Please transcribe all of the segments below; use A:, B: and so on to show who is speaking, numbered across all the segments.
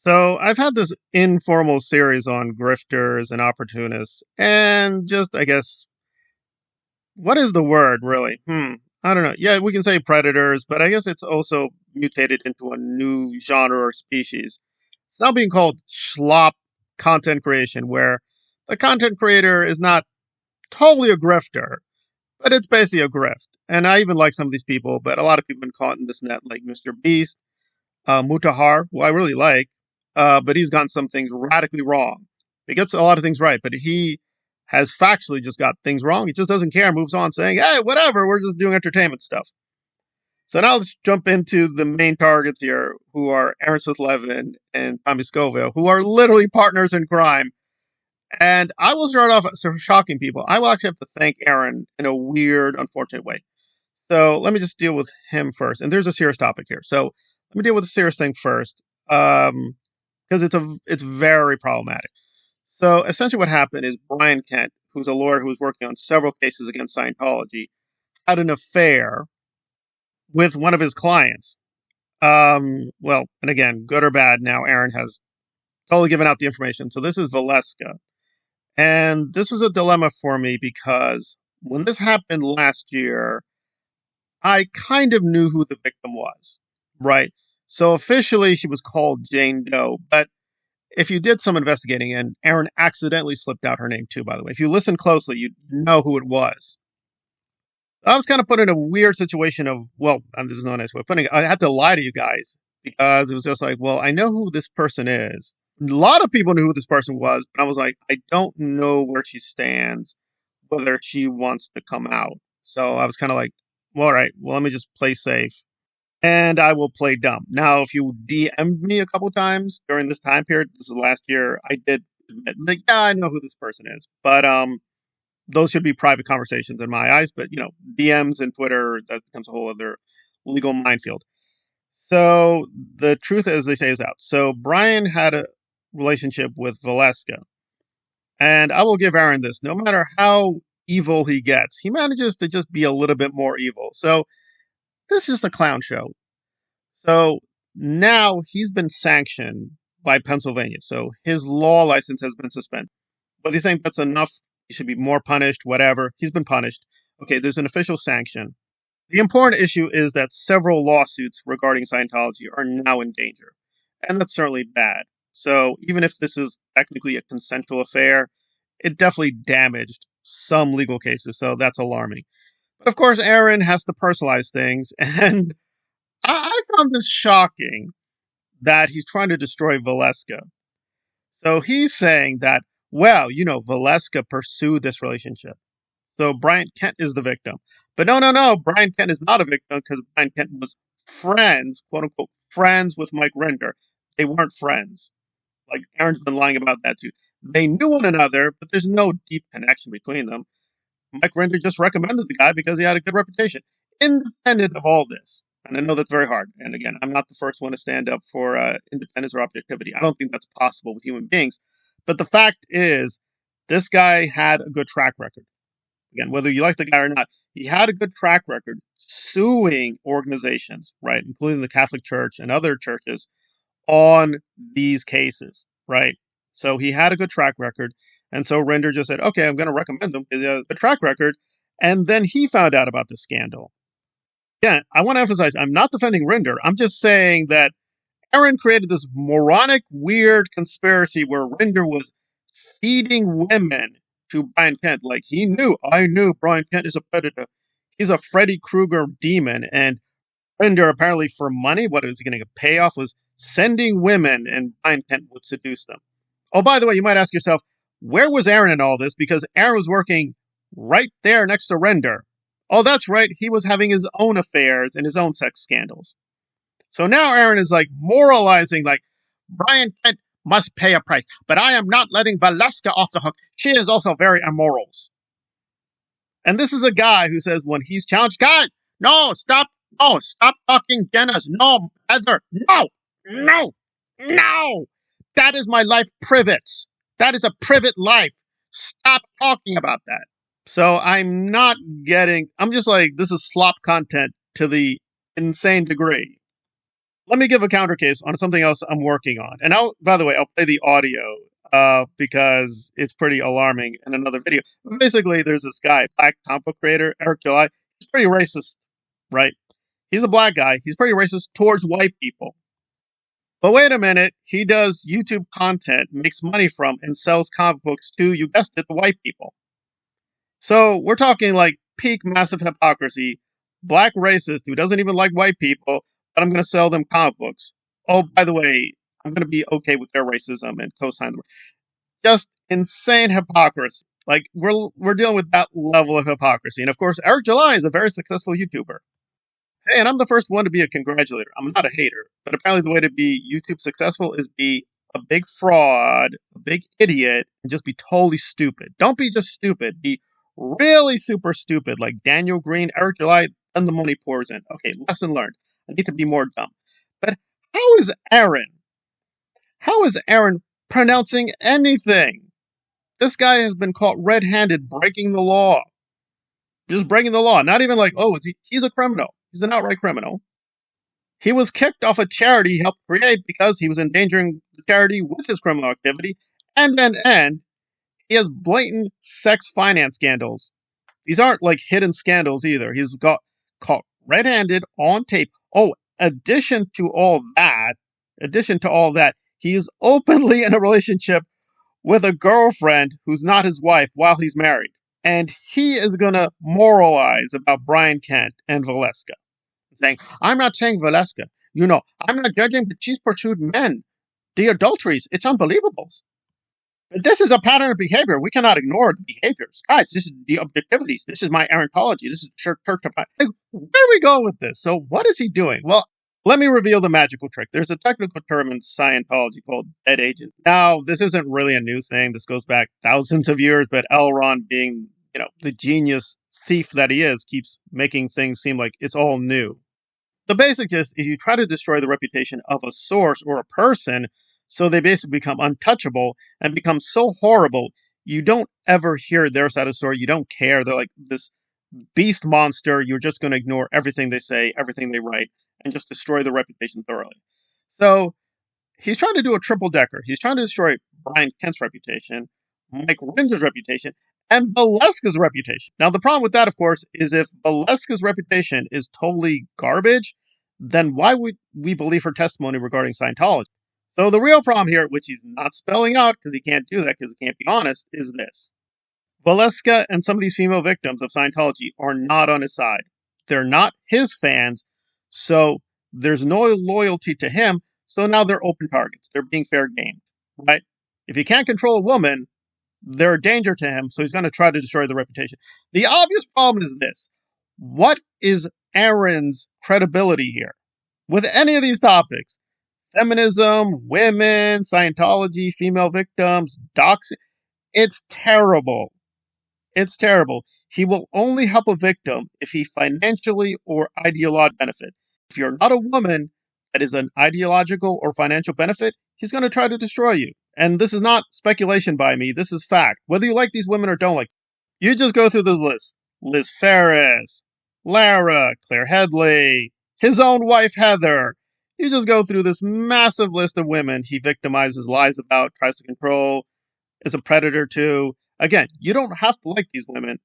A: So I've had this informal series on grifters and opportunists, and just, I guess, what is the word really? I don't know. Yeah, we can say predators, but I guess it's also mutated into a new genre or species. It's now being called schlop content creation, where the content creator is not totally a grifter, but it's basically a grift. And I even like some of these people, but a lot of people have been caught in this net, like Mr. Beast, Mutahar, who I really like, but he's gotten some things radically wrong. He gets a lot of things right, but he has factually just got things wrong. He just doesn't care, moves on, saying, hey, whatever, we're just doing entertainment stuff. So now let's jump into the main targets here, who are Aaron Smith Levin and Tommy Scoville, who are literally partners in crime. And I will start off sort of shocking people. I will actually have to thank Aaron in a weird, unfortunate way. So let me just deal with him first. And there's a serious topic here. So let me deal with the serious thing first, because it's very problematic. So essentially, what happened is Brian Kent, who's a lawyer who was working on several cases against Scientology, had an affair with one of his clients. Well, and again, good or bad, now Aaron has totally given out the information. So this is Valeska. And this was a dilemma for me because when this happened last year, I kind of knew who the victim was, right? So officially she was called Jane Doe, but if you did some investigating, and Aaron accidentally slipped out her name too, by the way, if you listen closely, you'd know who it was. I was kind of put in a weird situation of, well, there's no nice way of putting it. I had to lie to you guys because it was just like, well, I know who this person is. A lot of people knew who this person was, but I was like, I don't know where she stands, whether she wants to come out. So I was kind of like, well, all right, well, let me just play safe and I will play dumb. Now, if you DM'd me a couple times during this time period, this is last year, I did admit, like, yeah, I know who this person is, but those should be private conversations in my eyes. But DMs and Twitter, that becomes a whole other legal minefield. So the truth, as they say, is out. So Brian had a relationship with Valeska, and I will give Aaron this: no matter how evil he gets, he manages to just be a little bit more evil. So this is just a clown show. So now he's been sanctioned by Pennsylvania. So his law license has been suspended. Whether you think that's enough, he should be more punished, whatever. He's been punished. Okay, there's an official sanction. The important issue is that several lawsuits regarding Scientology are now in danger. And that's certainly bad. So even if this is technically a consensual affair, it definitely damaged some legal cases. So that's alarming. But of course, Aaron has to personalize things. And I found this shocking that he's trying to destroy Valeska. So he's saying that, well, Valeska pursued this relationship. So Brian Kent is the victim. But no. Brian Kent is not a victim because Brian Kent was friends, quote unquote, friends with Mike Rinder. They weren't friends. Like Aaron's been lying about that too. They knew one another, but there's no deep connection between them. Mike Rinder just recommended the guy because he had a good reputation. Independent of all this. And I know that's very hard. And again, I'm not the first one to stand up for independence or objectivity. I don't think that's possible with human beings. But the fact is, this guy had a good track record. Again, whether you like the guy or not, he had a good track record suing organizations, right, including the Catholic Church and other churches on these cases, right? So he had a good track record. And so Rinder just said, okay, I'm going to recommend them because he has a track record. And then he found out about the scandal. Again, I want to emphasize, I'm not defending Rinder. I'm just saying that Aaron created this moronic, weird conspiracy where Rinder was feeding women to Brian Kent. Like I knew Brian Kent is a predator. He's a Freddy Krueger demon. And Rinder, apparently for money, what was he getting a payoff, was sending women and Brian Kent would seduce them. Oh, by the way, you might ask yourself, where was Aaron in all this? Because Aaron was working right there next to Rinder. Oh, that's right. He was having his own affairs and his own sex scandals. So now Aaron is like moralizing, like, Brian Kent must pay a price, but I am not letting Valeska off the hook. She is also very immoral. And this is a guy who says when he's challenged, God, no, stop talking Dennis. No, Heather, no. That is my life privates. That is a private life. Stop talking about that. So I'm just like, this is slop content to the insane degree. let me give a counter case on something else I'm working on. And by the way, I'll play the audio because it's pretty alarming in another video. Basically, there's this guy, black comic book creator, Eric July. He's pretty racist, right? He's a black guy. He's pretty racist towards white people. But wait a minute, he does YouTube content, makes money from, and sells comic books to, you guessed it, the white people. So we're talking like peak massive hypocrisy, black racist who doesn't even like white people, but I'm going to sell them comic books. Oh, by the way, I'm going to be okay with their racism and co-sign them. Just insane hypocrisy. Like we're dealing with that level of hypocrisy. And of course, Eric July is a very successful YouTuber. Hey, and I'm the first one to be a congratulator. I'm not a hater, but apparently the way to be YouTube successful is be a big fraud, a big idiot, and just be totally stupid. Don't be just stupid. Be really super stupid, like Daniel Green, Eric July, and the money pours in. Okay, lesson learned. I need to be more dumb. But how is Aaron? How is Aaron pronouncing anything? This guy has been caught red-handed breaking the law. Just breaking the law. Not even like, oh, he's a criminal. He's an outright criminal. He was kicked off a charity he helped create because he was endangering the charity with his criminal activity. And he has blatant sex finance scandals. These aren't like hidden scandals either. He's got caught red-handed on tape. Oh, addition to all that, he is openly in a relationship with a girlfriend who's not his wife while he's married. And he is going to moralize about Brian Kent and Valeska. Saying, I'm not saying Valeska. I'm not judging, but she's pursued men. The adulteries, it's unbelievable. But this is a pattern of behavior. We cannot ignore the behaviors. Guys, this is the objectivities. This is my errantology. This is church. Where do we go with this? So what is he doing? Well, let me reveal the magical trick. There's a technical term in Scientology called dead agent. Now, this isn't really a new thing. This goes back thousands of years, but L. Ron, being, the genius thief that he is, keeps making things seem like it's all new. The basic gist is you try to destroy the reputation of a source or a person so they basically become untouchable and become so horrible you don't ever hear their side of the story. You don't care. They're like this beast monster. You're just going to ignore everything they say, everything they write, and just destroy the reputation thoroughly. So he's trying to do a triple decker. He's trying to destroy Brian Kent's reputation, Mike Rinder's reputation, and Valeska's reputation. Now, the problem with that, of course, is if Valeska's reputation is totally garbage, then why would we believe her testimony regarding Scientology? So the real problem here, which he's not spelling out because he can't do that because he can't be honest, is this. Valeska and some of these female victims of Scientology are not on his side. They're not his fans, so there's no loyalty to him, so now they're open targets. They're being fair game, right? If he can't control a woman, they're a danger to him, so he's going to try to destroy the reputation. The obvious problem is this. What is Aaron's credibility here? With any of these topics, feminism, women, Scientology, female victims, doxing, it's terrible. It's terrible. He will only help a victim if he financially or ideological benefit. If you're not a woman that is an ideological or financial benefit, he's going to try to destroy you. And this is not speculation by me. This is fact. Whether you like these women or don't like them. You just go through this list. Liz Ferris, Lara, Claire Headley, his own wife, Heather. You just go through this massive list of women he victimizes, lies about, tries to control, is a predator to. Again, you don't have to like these women.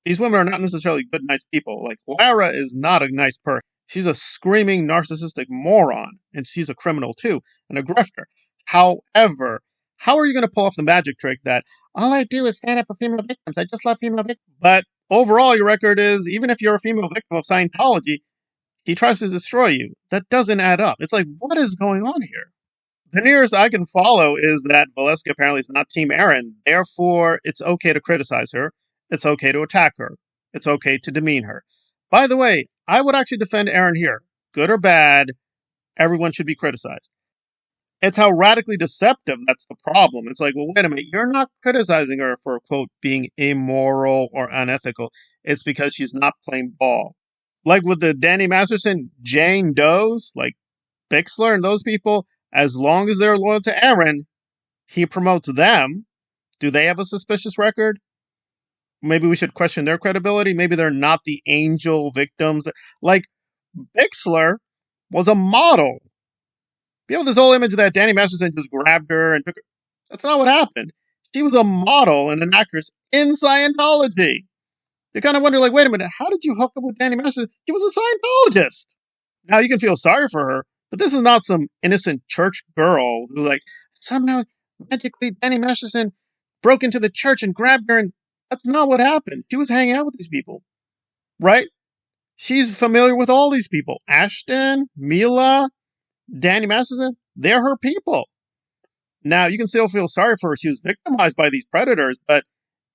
A: These women are not necessarily good, nice people. Like, Lara is not a nice person. She's a screaming, narcissistic moron, and she's a criminal too, and a grifter. However, how are you going to pull off the magic trick that all I do is stand up for female victims? I just love female victims. But overall, your record is, even if you're a female victim of Scientology, he tries to destroy you. That doesn't add up. It's like, what is going on here? The nearest I can follow is that Valeska apparently is not Team Aaron. Therefore, it's okay to criticize her. It's okay to attack her. It's okay to demean her. By the way, I would actually defend Aaron here. Good or bad, everyone should be criticized. It's how radically deceptive that's the problem. It's like, well, wait a minute. You're not criticizing her for, quote, being immoral or unethical. It's because she's not playing ball. Like with the Danny Masterson, Jane Does, like Bixler and those people, as long as they're loyal to Aaron, he promotes them. Do they have a suspicious record? Maybe we should question their credibility. Maybe they're not the angel victims. Like, Bixler was a model. People have this whole image that Danny Masterson just grabbed her and took her. That's not what happened. She was a model and an actress in Scientology. You kind of wonder, like, wait a minute, how did you hook up with Danny Masterson? She was a Scientologist. Now you can feel sorry for her, but this is not some innocent church girl who, like, somehow magically Danny Masterson broke into the church and grabbed her, and that's not what happened. She was hanging out with these people, right? She's familiar with all these people. Ashton, Mila, Danny Masterson, they're her people. Now, you can still feel sorry for her. She was victimized by these predators, but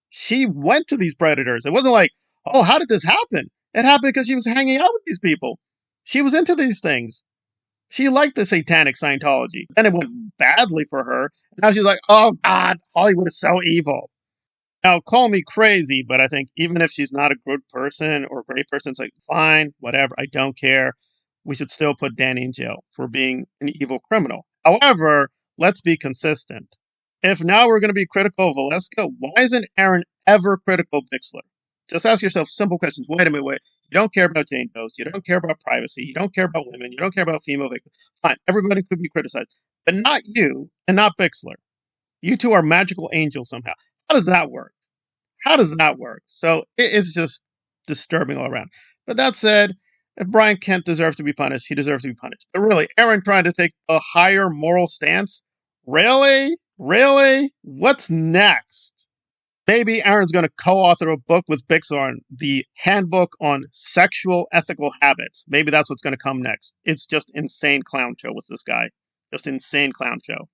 A: she went to these predators. It wasn't like, oh, how did this happen? It happened because she was hanging out with these people. She was into these things. She liked the satanic Scientology. Then it went badly for her. Now she's like, oh, God, Hollywood is so evil. Now, call me crazy, but I think even if she's not a good person or a great person, it's like, fine, whatever, I don't care. We should still put Danny in jail for being an evil criminal. However, let's be consistent. If now we're going to be critical of Valeska, why isn't Aaron ever critical of Bixler? Just ask yourself simple questions. Wait a minute, wait. You don't care about Jane Doe's. You don't care about privacy. You don't care about women. You don't care about female victims. Fine, everybody could be criticized, but not you and not Bixler. You two are magical angels somehow. How does that work? How does that work? So it's just disturbing all around. But that said, if Brian Kent deserves to be punished, he deserves to be punished. But really, Aaron trying to take a higher moral stance? Really? Really? What's next? Maybe Aaron's going to co-author a book with Bixler on the Handbook on Sexual Ethical Habits. Maybe that's what's going to come next. It's just insane clown show with this guy. Just insane clown show.